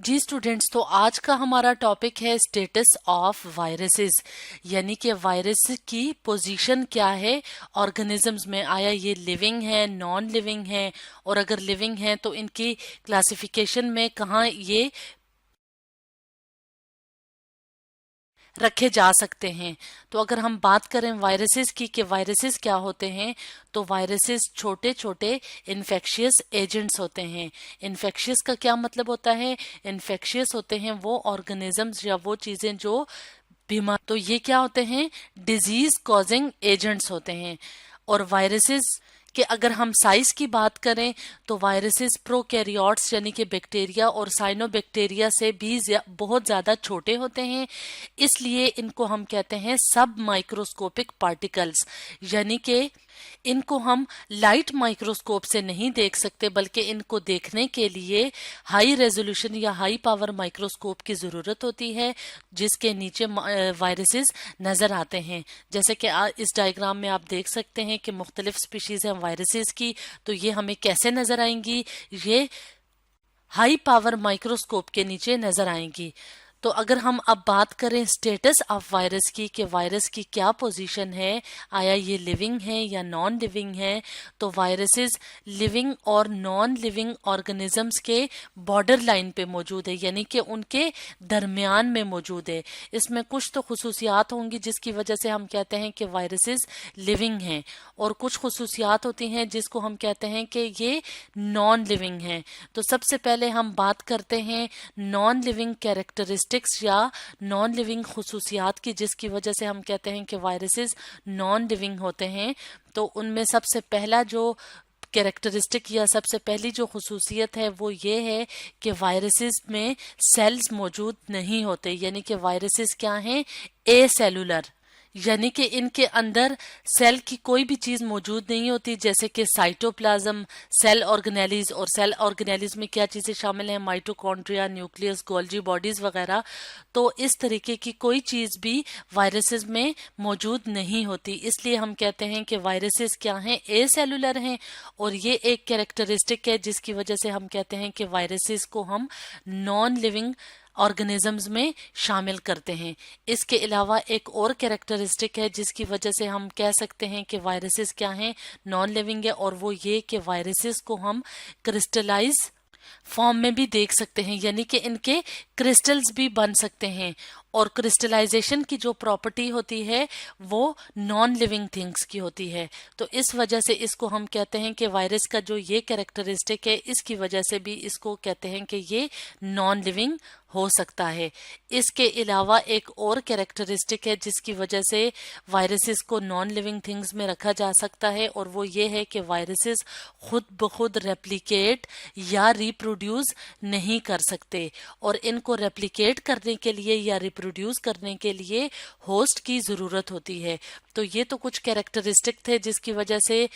जी students, तो आज का हमारा टॉपिक है स्टेटस ऑफ वायरसेस, यानी कि वायरस की पोजीशन क्या है ऑर्गेनिजम्स में। आया ये लिविंग है, नॉन लिविंग है, और अगर लिविंग है तो इनकी क्लासिफिकेशन में कहाँ ये रखे जा सकते हैं। तो अगर हम बात करें वायरसेस की कि वायरसेस क्या होते हैं, तो वायरसेस छोटे छोटे इन्फेक्शियस एजेंट्स होते हैं। इन्फेक्शियस का क्या मतलब होता है? इन्फेक्शियस होते हैं वो ऑर्गेनिजम्स या वो चीजें जो बीमार, तो ये क्या होते हैं? डिजीज कॉजिंग एजेंट्स होते हैं। और वायरसेस कि अगर हम साइज की बात करें तो वायरसेस प्रोकैरियोट्स यानी कि बैक्टीरिया और साइनोबैक्टीरिया से भी बहुत ज़्यादा छोटे होते हैं, इसलिए इनको हम कहते हैं सब माइक्रोस्कोपिक पार्टिकल्स। यानी कि इनको हम लाइट माइक्रोस्कोप से नहीं देख सकते, बल्कि इनको देखने के लिए हाई रेजोल्यूशन या हाई पावर माइक्रोस्कोप की ज़रूरत होती है, जिसके नीचे वायरसेस नज़र आते हैं। जैसे कि इस डायग्राम में आप देख सकते हैं कि मुख्तलिफ स्पीशीज़ हैं वायरसेस की, तो ये हमें कैसे नज़र आएंगी? ये हाई पावर माइक्रोस्कोप के नीचे नज़र आएंगी। तो अगर हम अब बात करें स्टेटस ऑफ वायरस की कि वायरस की क्या पोजीशन है, आया ये लिविंग है या नॉन लिविंग है, तो वायरसेस लिविंग और नॉन लिविंग ऑर्गेनिजम्स के बॉर्डर लाइन पे मौजूद है, यानी कि उनके दरमियान में मौजूद है। इसमें कुछ तो खुसूसियात होंगी जिसकी वजह से हम कहते हैं कि वायरसेस लिविंग हैं, और कुछ खुसूसियात होती हैं जिसको हम कहते हैं कि ये नॉन लिविंग हैं। तो सबसे पहले हम बात करते हैं नॉन लिविंग कैरेक्टरिस्टिक्स या नॉन लिविंग खुसूसियात की, जिसकी वजह से हम कहते हैं कि वायरसेस नॉन लिविंग होते हैं। तो उनमें सबसे पहला जो कैरेक्टरिस्टिक या सबसे पहली जो खुसूसियत है वो ये है कि वायरसेस में सेल्स मौजूद नहीं होते, यानी कि वायरसेस क्या हैं? ए सेलुलर, यानी कि इनके अंदर सेल की कोई भी चीज मौजूद नहीं होती, जैसे कि साइटोप्लाज्म, सेल ऑर्गेनेलिज। और सेल ऑर्गेनेलिज में क्या चीजें शामिल हैं? माइटोकॉन्ड्रिया, न्यूक्लियस, गोल्जी बॉडीज वगैरह। तो इस तरीके की कोई चीज भी वायरसेस में मौजूद नहीं होती, इसलिए हम कहते हैं कि वायरसेस क्या हैं? ए सेलुलर हैं। और ये एक कैरेक्टरिस्टिक है जिसकी वजह से हम कहते हैं कि वायरसेस को हम नॉन लिविंग ऑर्गेनिजम्स में शामिल करते हैं। इसके अलावा एक और कैरेक्टरिस्टिक है जिसकी वजह से हम कह सकते हैं कि वायरसेस क्या हैं? नॉन लिविंग है, और वो ये कि वायरसेस को हम क्रिस्टलाइज फॉर्म में भी देख सकते हैं, यानी कि इनके क्रिस्टल्स भी बन सकते हैं। और क्रिस्टलाइजेशन की जो प्रॉपर्टी होती है वो नॉन लिविंग थिंग्स की होती है। तो इस वजह से इसको हम कहते हैं कि वायरस का जो ये कैरेक्टरिस्टिक है, इसकी वजह से भी इसको कहते हैं कि ये नॉन लिविंग हो सकता है। इसके अलावा एक और कैरेक्टरिस्टिक है जिसकी वजह से वायरसेस को नॉन लिविंग थिंग्स में रखा जा सकता है, और वो ये है कि वायरसेस खुद ब खुद रेप्लिकेट या रिप्रोड्यूस नहीं कर सकते, और इनको रेप्लिकेट करने के लिए या रिप्रोड्यूस करने के लिए होस्ट की जरूरत होती है। तो ये तो कुछ कैरेक्टरिस्टिक थे जिसकी वजह से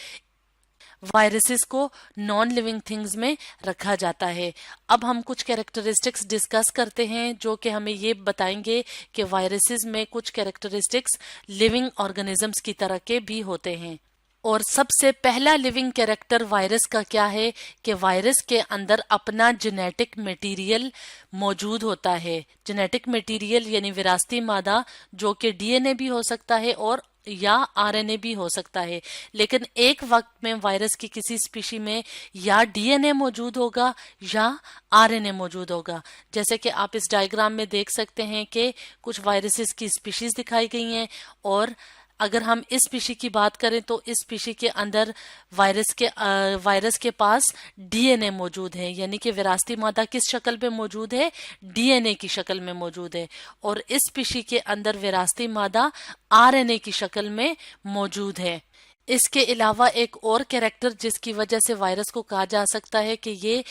वायरसेस को नॉन लिविंग थिंग्स में रखा जाता है। अब हम कुछ कैरेक्टरिस्टिक्स डिस्कस करते हैं जो कि हमें ये बताएंगे कि वायरसेस में कुछ कैरेक्टरिस्टिक्स लिविंग ऑर्गेनिजम्स की तरह के भी होते हैं। और सबसे पहला लिविंग कैरेक्टर वायरस का क्या है कि वायरस के अंदर अपना जेनेटिक मटेरियल मौजूद होता है। जेनेटिक मटेरियल यानी विरासती मादा, जो कि डीएनए भी हो सकता है और या आरएनए भी हो सकता है। लेकिन एक वक्त में वायरस की किसी स्पीशी में या डीएनए मौजूद होगा या आरएनए मौजूद होगा। जैसे कि आप इस डायग्राम में देख सकते हैं कि कुछ वायरसेस की स्पीशीज दिखाई गई हैं, और अगर हम इस स्पीशी की बात करें तो इस स्पीशी के अंदर वायरस के पास डीएनए मौजूद है, यानी कि विरासती मादा किस शक्ल में मौजूद है? डीएनए की शक्ल में मौजूद है। और इस स्पीशी के अंदर विरासती मादा आरएनए की शक्ल में मौजूद है। इसके अलावा एक और कैरेक्टर जिसकी वजह से वायरस को कहा जा सकता है कि ये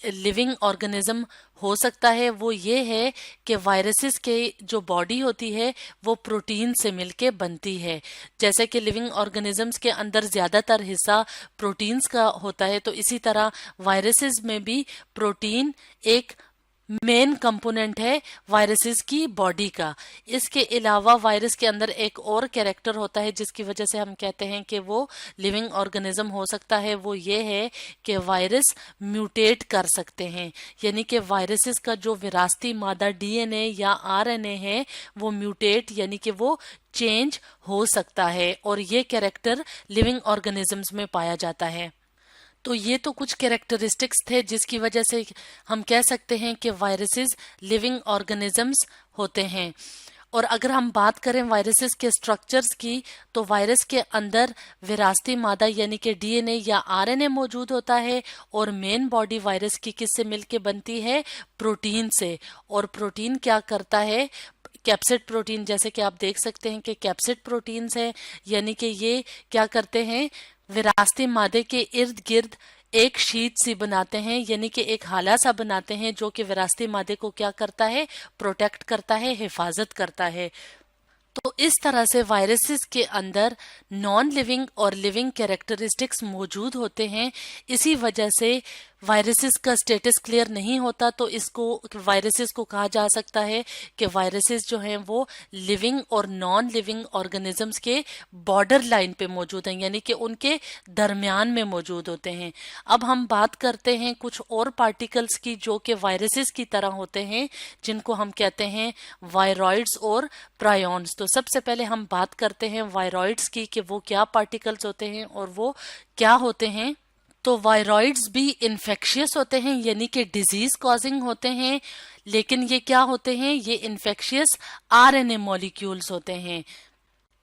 लिविंग ऑर्गेनिज्म हो सकता है, वो ये है कि वायरसेस के जो बॉडी होती है वो प्रोटीन से मिलके बनती है। जैसे कि लिविंग ऑर्गेनिजम्स के अंदर ज्यादातर हिस्सा प्रोटीन्स का होता है, तो इसी तरह वायरसेस में भी प्रोटीन एक मेन कंपोनेंट है वायरसेस की बॉडी का। इसके अलावा वायरस के अंदर एक और कैरेक्टर होता है जिसकी वजह से हम कहते हैं कि वो लिविंग ऑर्गेनिज्म हो सकता है, वो ये है कि वायरस म्यूटेट कर सकते हैं, यानी कि वायरसेस का जो विरासती मादा डीएनए या आरएनए है वो म्यूटेट यानी कि वो चेंज हो सकता है, और ये कैरेक्टर लिविंग ऑर्गेनिजम्स में पाया जाता है। तो ये तो कुछ कैरेक्टरिस्टिक्स थे जिसकी वजह से हम कह सकते हैं कि वायरसेस लिविंग ऑर्गेनिजम्स होते हैं। और अगर हम बात करें वायरसेस के स्ट्रक्चर्स की, तो वायरस के अंदर विरासती मादा यानी कि डीएनए या आरएनए मौजूद होता है, और मेन बॉडी वायरस की किससे मिलके बनती है? प्रोटीन से। और प्रोटीन क्या करता है? कैप्सिड प्रोटीन, जैसे कि आप देख सकते हैं कि कैप्सिड प्रोटीन्स है, यानी कि ये क्या करते हैं? विरासती मादे के इर्द गिर्द एक शीट सी बनाते हैं, यानी कि एक हाला सा बनाते हैं जो कि विरासती मादे को क्या करता है? प्रोटेक्ट करता है, हिफाजत करता है। तो इस तरह से वायरसेस के अंदर नॉन लिविंग और लिविंग कैरेक्टरिस्टिक्स मौजूद होते हैं। इसी वजह से वायरसेस का स्टेटस क्लियर नहीं होता, तो इसको वायरसेस को कहा जा सकता है कि वायरसेस जो हैं वो लिविंग और नॉन लिविंग ऑर्गेनिजम्स के बॉर्डर लाइन पे मौजूद हैं, यानी कि उनके दरमियान में मौजूद होते हैं। अब हम बात करते हैं कुछ और पार्टिकल्स की जो कि वायरसेस की तरह होते हैं, जिनको हम कहते हैं वायरॉइड्स और प्रायोन्स। तो सबसे पहले हम बात करते हैं वायरॉइड्स की कि वो क्या पार्टिकल्स होते हैं और वो क्या होते हैं। तो वायरॉइड्स भी इन्फेक्शियस होते हैं, यानी कि डिजीज कॉजिंग होते हैं, लेकिन ये क्या होते हैं? ये इन्फेक्शियस आरएनए मॉलिक्यूल्स होते हैं,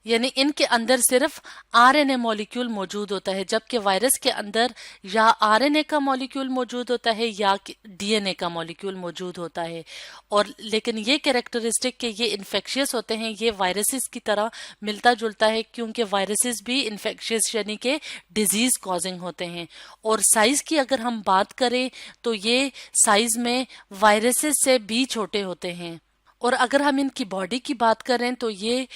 यानी इनके अंदर सिर्फ आरएनए मॉलिक्यूल मौजूद होता है, जबकि वायरस के अंदर या आरएनए का मॉलिक्यूल मौजूद होता है या डीएनए का मॉलिक्यूल मौजूद होता है। और लेकिन ये कैरेक्टरिस्टिक कि ये इन्फेक्शियस होते हैं, ये वायरसेस की तरह मिलता जुलता है, क्योंकि वायरसेस भी इन्फेक्शियस यानी कि डिजीज कॉजिंग होते हैं। और साइज की अगर हम बात करें तो ये साइज में वायरसेस से भी छोटे होते हैं। और अगर हम इनकी बॉडी की बात करें तो ये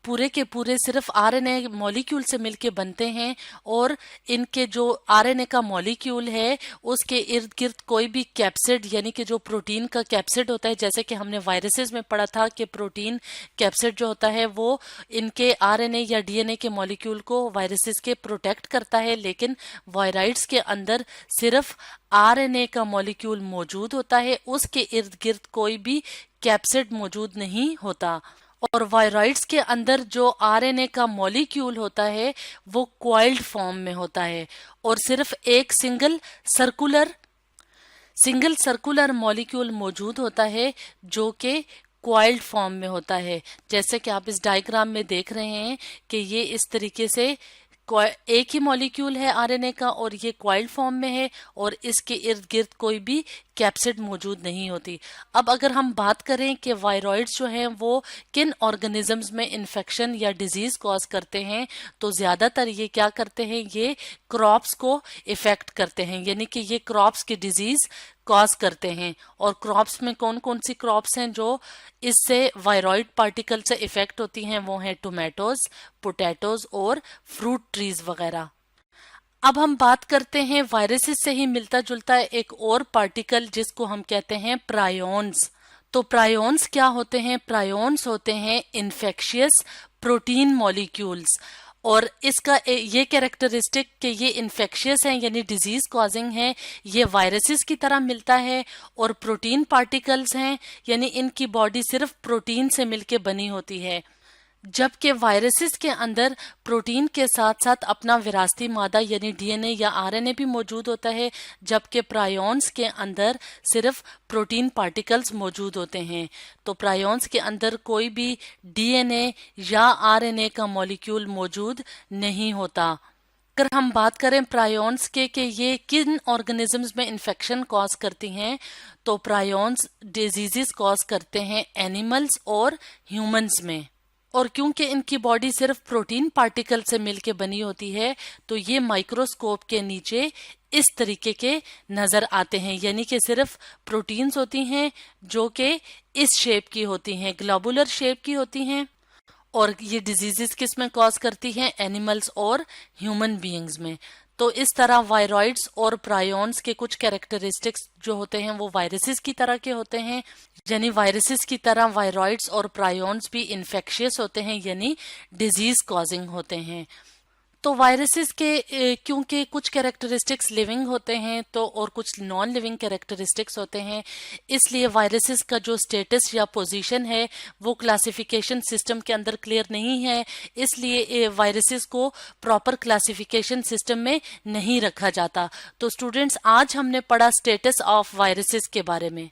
पूरे के पूरे सिर्फ आरएनए मॉलिक्यूल से मिलके बनते हैं, और इनके जो आरएनए का मॉलिक्यूल है उसके इर्द गिर्द कोई भी कैप्सिड यानी कि जो प्रोटीन का कैप्सिड होता है, जैसे कि हमने वायरसेस में पढ़ा था कि प्रोटीन कैप्सिड जो होता है वो इनके आरएनए या डीएनए के मॉलिक्यूल को वायरसेस के प्रोटेक्ट करता है, लेकिन वायराइड्स के अंदर सिर्फ आरएनए का मॉलिक्यूल मौजूद होता है, उसके इर्द गिर्द कोई भी कैप्सिड मौजूद नहीं होता। और वायरॉइड्स के अंदर जो आरएनए का मॉलिक्यूल होता है वो क्वाइल्ड फॉर्म में होता है, और सिर्फ एक सिंगल सर्कुलर मॉलिक्यूल मौजूद होता है जो कि क्वाइल्ड फॉर्म में होता है। जैसे कि आप इस डायग्राम में देख रहे हैं कि ये इस तरीके से एक ही मॉलिक्यूल है आरएनए का और ये क्वाइल्ड फॉर्म में है, और इसके इर्द गिर्द कोई भी कैप्सिड मौजूद नहीं होती। अब अगर हम बात करें कि वायरॉइड्स जो हैं वो किन ऑर्गेनिजम्स में इन्फेक्शन या डिजीज कॉज करते हैं, तो ज्यादातर ये क्या करते हैं? ये क्रॉप्स को इफेक्ट करते हैं, यानी कि ये क्रॉप्स की डिजीज कॉज करते हैं। और क्रॉप्स में कौन कौन सी क्रॉप्स हैं जो इससे वायरॉइड पार्टिकल से इफेक्ट होती हैं? वो हैं टोमेटोज, पोटैटोज और फ्रूट ट्रीज वगैरह। अब हम बात करते हैं वायरसेस से ही मिलता जुलता एक और पार्टिकल जिसको हम कहते हैं प्रायोन्स। तो प्रायोन्स क्या होते हैं? प्रायोन्स होते हैं इन्फेक्शियस प्रोटीन मॉलिक्यूल्स, और इसका ये कैरेक्टरिस्टिक कि ये इन्फेक्शियस हैं यानी डिजीज कॉजिंग है, ये वायरसेस की तरह मिलता है, और प्रोटीन पार्टिकल्स हैं यानी इनकी बॉडी सिर्फ प्रोटीन से मिलके बनी होती है। जबकि वायरसेस के अंदर प्रोटीन के साथ साथ अपना विरासती मादा यानी डीएनए या आरएनए भी मौजूद होता है, जबकि प्रायोन्स के अंदर सिर्फ प्रोटीन पार्टिकल्स मौजूद होते हैं। तो प्रायोन्स के अंदर कोई भी डीएनए या आरएनए का मॉलिक्यूल मौजूद नहीं होता। अगर हम बात करें प्रायोन्स के कि ये किन ऑर्गेनिजम्स में इन्फेक्शन कॉज करती हैं, तो प्रायोन्स डिजीजेस कॉज करते हैं एनिमल्स और ह्यूमंस में। और क्योंकि इनकी बॉडी सिर्फ प्रोटीन पार्टिकल से मिलके बनी होती है, तो ये माइक्रोस्कोप के नीचे इस तरीके के नजर आते हैं, यानी कि सिर्फ प्रोटीन्स होती हैं जो कि इस शेप की होती हैं, ग्लोबुलर शेप की होती हैं। और ये डिजीजेस किस में कॉज करती हैं? एनिमल्स और ह्यूमन बीइंग्स में। तो इस तरह वायरॉइड्स और प्रायोन्स के कुछ कैरेक्टरिस्टिक्स जो होते हैं वो वायरसेस की तरह के होते हैं, यानी वायरसेस की तरह वायरॉइड्स और प्रायोन्स भी इन्फेक्शियस होते हैं, यानी डिजीज कॉजिंग होते हैं। तो वायरसेस के क्योंकि कुछ कैरेक्टरिस्टिक्स लिविंग होते हैं तो और कुछ नॉन लिविंग कैरेक्टरिस्टिक्स होते हैं, इसलिए वायरसेस का जो स्टेटस या पोजीशन है वो क्लासिफिकेशन सिस्टम के अंदर क्लियर नहीं है, इसलिए वायरसेस को प्रॉपर क्लासिफिकेशन सिस्टम में नहीं रखा जाता। तो स्टूडेंट्स, आज हमने पढ़ा स्टेटस ऑफ वायरसेस के बारे में।